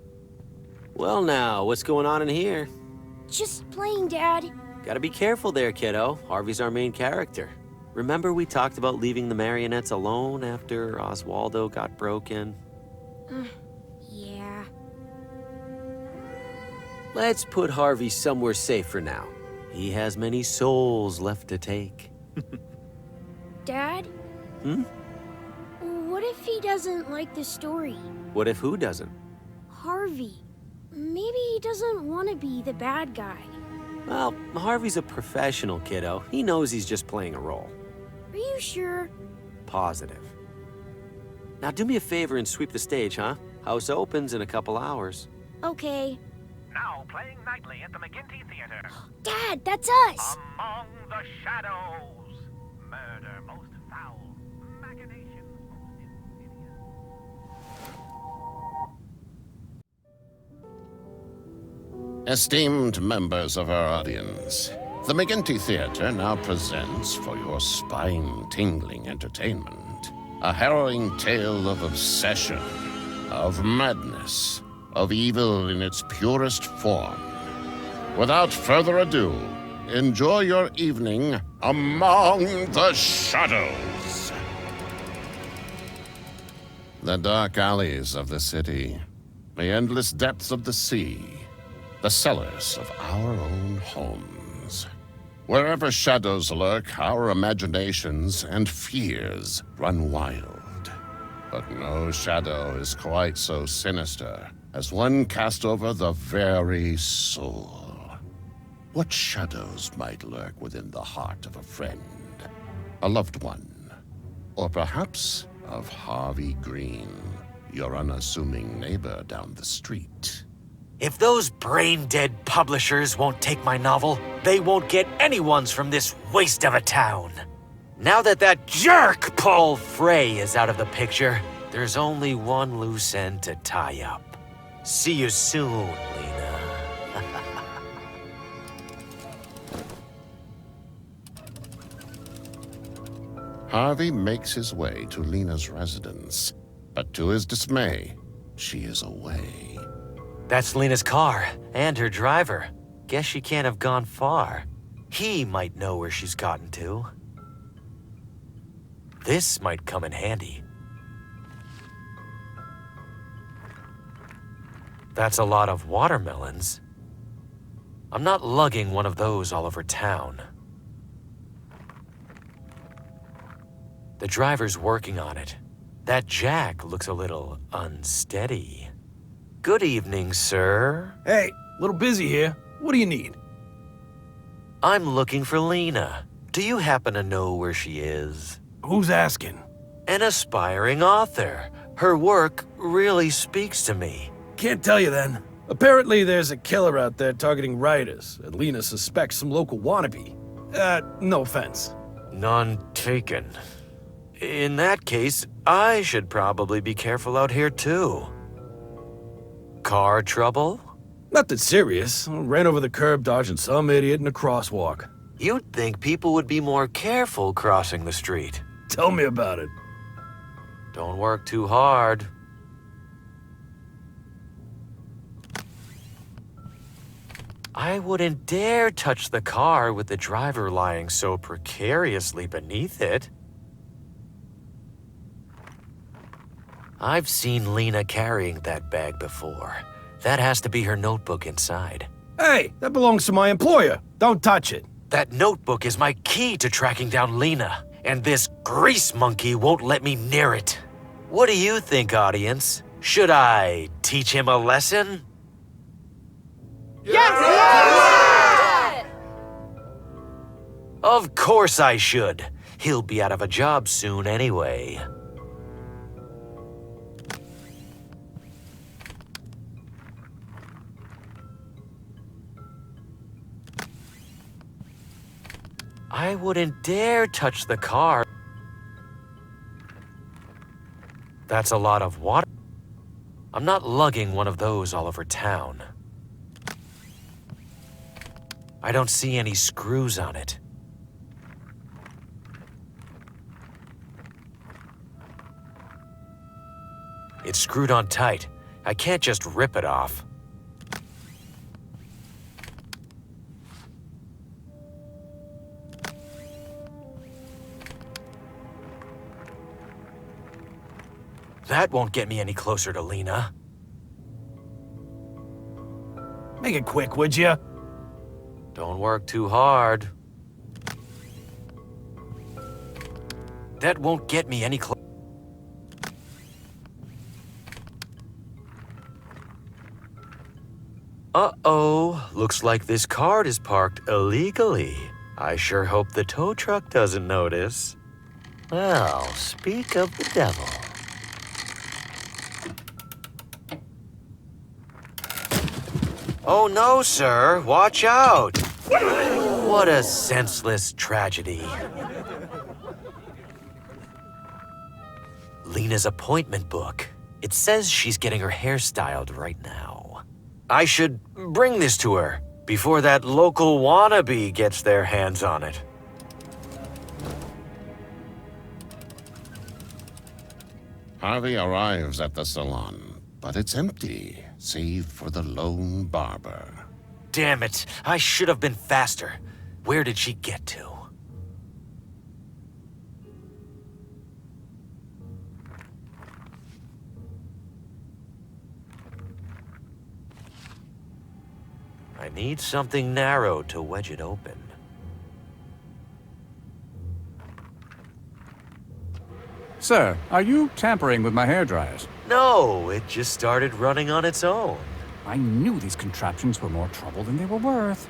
Well now, what's going on in here?
Just playing, Dad.
Gotta be careful there, kiddo. Harvey's our main character. Remember we talked about leaving the marionettes alone after Oswaldo got broken?
Yeah.
Let's put Harvey somewhere safe for now. He has many souls left to take.
Dad? What if he doesn't like the story?
What if who doesn't?
Harvey. Maybe he doesn't want to be the bad guy.
Well, Harvey's a professional, kiddo. He knows he's just playing a role.
Are you sure?
Positive. Now do me a favor and sweep the stage, huh? House opens in a couple hours.
Okay.
Now playing nightly at the McGinty Theater.
Dad, that's us!
Among the Shadows. Murder most foul. Machination most insidious.
Esteemed members of our audience, the McGinty Theater now presents for your spine-tingling entertainment a harrowing tale of obsession, of madness, of evil in its purest form. Without further ado, enjoy your evening Among the Shadows. The dark alleys of the city, the endless depths of the sea, the cellars of our own homes. Wherever shadows lurk, our imaginations and fears run wild. But no shadow is quite so sinister as one cast over the very soul. what shadows might lurk within the heart of a friend, a loved one, or perhaps of Harvey Green, your unassuming neighbor down the street.
If those brain-dead publishers won't take my novel, they won't get anyone's from this waste of a town. Now that jerk Paul Frey is out of the picture, there's only one loose end to tie up. See you soon, Lena.
Harvey makes his way to Lena's residence, but to his dismay, she is away.
That's Lena's car, and her driver. Guess she can't have gone far. He might know where she's gotten to. This might come in handy. That's a lot of watermelons. I'm not lugging one of those all over town. The driver's working on it. That jack looks a little unsteady. Good evening, sir.
Hey, a little busy here. What do you need?
I'm looking for Lena. Do you happen to know where she is?
Who's asking?
An aspiring author. Her work really speaks to me.
Can't tell you then. Apparently there's a killer out there targeting writers, and Lena suspects some local wannabe. No offense.
None taken. In that case, I should probably be careful out here too. Car trouble?
Nothing serious. Ran over the curb dodging some idiot in a crosswalk.
You'd think people would be more careful crossing the street.
Tell me about it.
Don't work too hard. I wouldn't dare touch the car with the driver lying so precariously beneath it. I've seen Lena carrying that bag before. That has to be her notebook inside.
Hey, that belongs to my employer. Don't touch it.
That notebook is my key to tracking down Lena, and this grease monkey won't let me near it. What do you think, audience? Should I teach him a lesson?
Yes!
Of course I should. He'll be out of a job soon anyway. I wouldn't dare touch the car. That's a lot of water. I'm not lugging one of those all over town. I don't see any screws on it. It's screwed on tight. I can't just rip it off. That won't get me any closer to Lena.
Make it quick, would you?
Don't work too hard. That won't get me any closer. Uh-oh, looks like this cart is parked illegally. I sure hope the tow truck doesn't notice. Well, speak of the devil. Oh no, sir, watch out! What a senseless tragedy. Lena's appointment book. It says she's getting her hair styled right now. I should bring this to her before that local wannabe gets their hands on it.
Harvey arrives at the salon, but it's empty, save for the lone barber.
Damn it, I should have been faster. Where did she get to? I need something narrow to wedge it open.
Sir, are you tampering with my hairdryers?
No, it just started running on its own.
I knew these contraptions were more trouble than they were worth.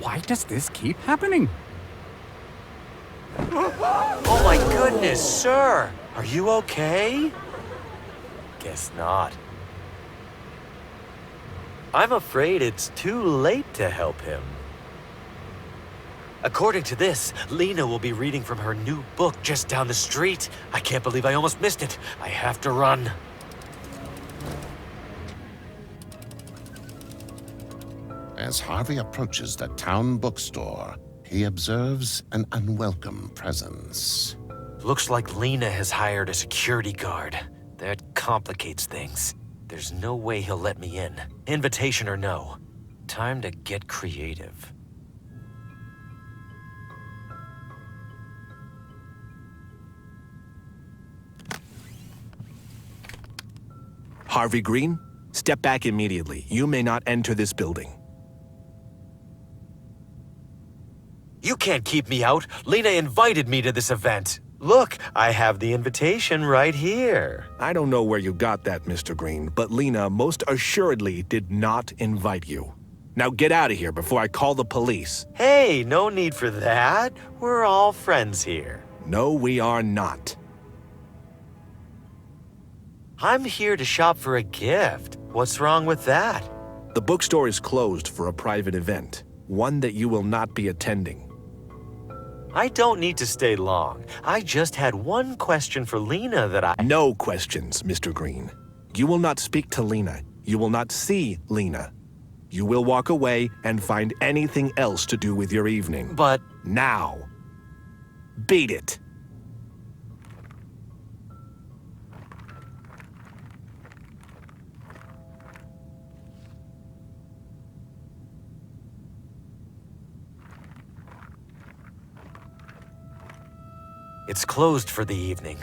Why does this keep happening?
Oh my goodness, sir! Are you okay? Guess not. I'm afraid it's too late to help him. According to this, Lena will be reading from her new book just down the street. I can't believe I almost missed it. I have to run.
As Harvey approaches the town bookstore, he observes an unwelcome presence.
Looks like Lena has hired a security guard. That complicates things. There's no way he'll let me in. Invitation or no. Time to get creative.
Harvey Green, step back immediately. You may not enter this building.
You can't keep me out. Lena invited me to this event. Look, I have the invitation right here.
I don't know where you got that, Mr. Green, but Lena most assuredly did not invite you. Now get out of here before I call the police.
Hey, no need for that. We're all friends here.
No, we are not.
I'm here to shop for a gift. What's wrong with that?
The bookstore is closed for a private event, one that you will not be attending.
I don't need to stay long. I just had one question for Lena that I...
No questions, Mr. Green. You will not speak to Lena. You will not see Lena. You will walk away and find anything else to do with your evening.
But...
Now. Beat it.
It's closed for the evening.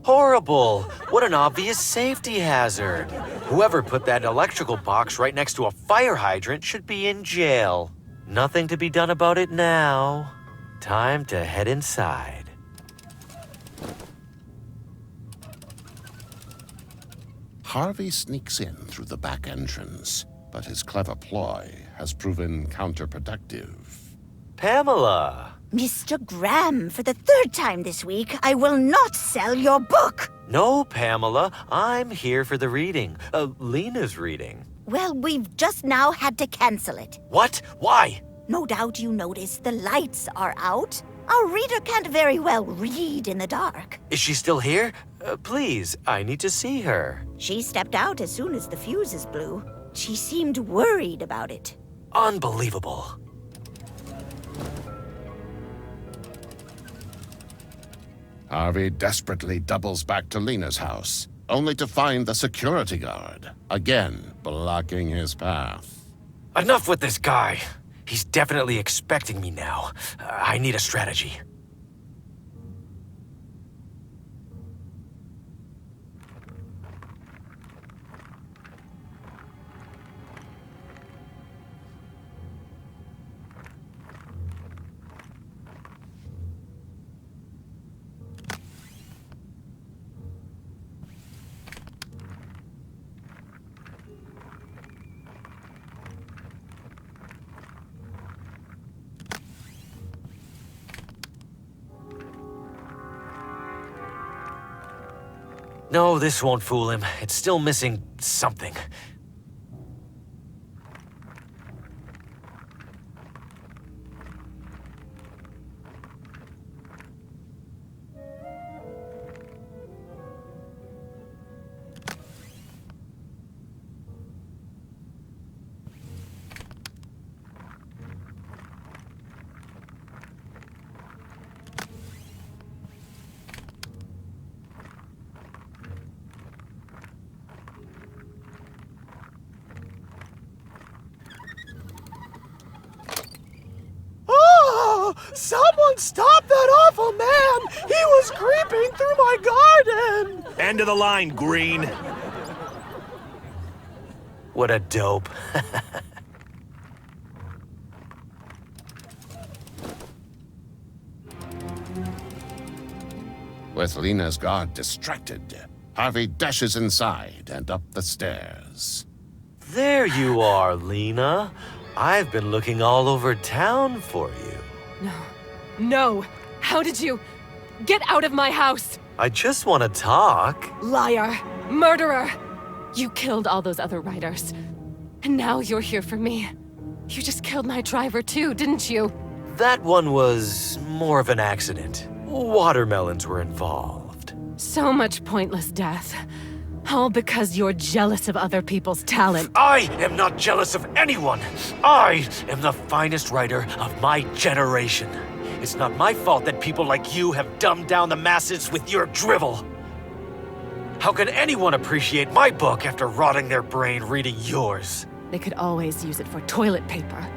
Horrible! What an obvious safety hazard. Whoever put that electrical box right next to a fire hydrant should be in jail. Nothing to be done about it now. Time to head inside.
Harvey sneaks in through the back entrance, but his clever ploy has proven counterproductive.
Pamela!
Mr. Graham, for the third time this week, I will not sell your book.
No, Pamela. I'm here for the reading. Lena's reading.
Well, we've just now had to cancel it.
What? Why?
No doubt you noticed the lights are out. Our reader can't very well read in the dark.
Is she still here? Please, I need to see her.
She stepped out as soon as the fuses blew. She seemed worried about it.
Unbelievable.
Harvey desperately doubles back to Lena's house, only to find the security guard, again blocking his path.
Enough with this guy. He's definitely expecting me now. I need a strategy. No, this won't fool him. It's still missing something.
Someone stop that awful man! He was creeping through my garden!
End of the line, Green.
What a dope.
With Lena's guard distracted, Harvey dashes inside and up the stairs.
There you are, Lena. I've been looking all over town for you.
No! How did you... Get out of my house!
I just want to talk.
Liar! Murderer! You killed all those other riders. And now you're here for me. You just killed my driver too, didn't you?
That one was more of an accident. Watermelons were involved.
So much pointless death. All because you're jealous of other people's talent.
I am not jealous of anyone. I am the finest writer of my generation. It's not my fault that people like you have dumbed down the masses with your drivel. How can anyone appreciate my book after rotting their brain reading yours?
They could always use it for toilet paper.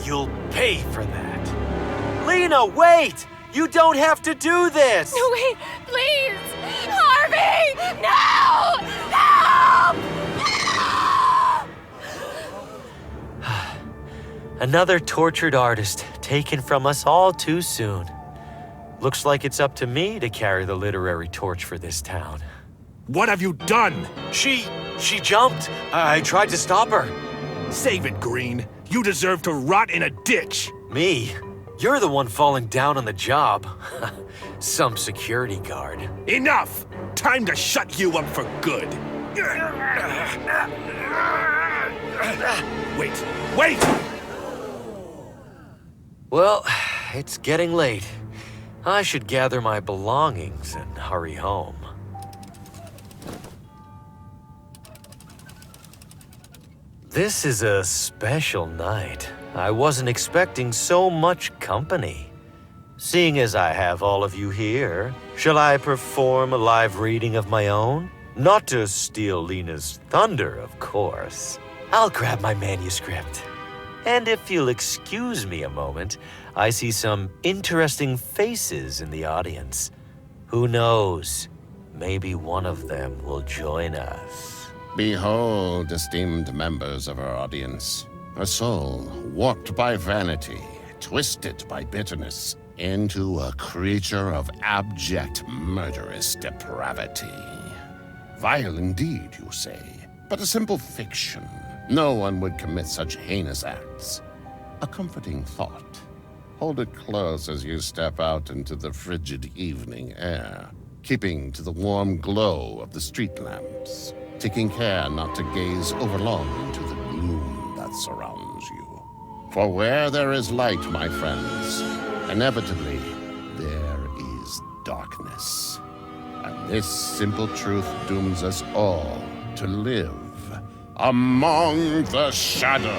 You'll pay for that. Lena, wait! You don't have to do this!
No, wait, please! Harvey! No! Help!
Another tortured artist taken from us all too soon. Looks like it's up to me to carry the literary torch for this town.
What have you done?
She jumped. I tried to stop her.
Save it, Green. You deserve to rot in a ditch.
Me? You're the one falling down on the job. Some security guard.
Enough! Time to shut you up for good. Wait!
Well, it's getting late. I should gather my belongings and hurry home. This is a special night. I wasn't expecting so much company. Seeing as I have all of you here, shall I perform a live reading of my own? Not to steal Lena's thunder, of course. I'll grab my manuscript. And if you'll excuse me a moment, I see some interesting faces in the audience. Who knows? Maybe one of them will join us.
Behold, esteemed members of our audience, a soul warped by vanity, twisted by bitterness, into a creature of abject, murderous depravity. Vile indeed, you say, but a simple fiction. No one would commit such heinous acts. A comforting thought. Hold it close as you step out into the frigid evening air, keeping to the warm glow of the street lamps, taking care not to gaze overlong into the gloom that surrounds you. For where there is light, my friends, inevitably there is darkness. And this simple truth dooms us all to live among the shadows.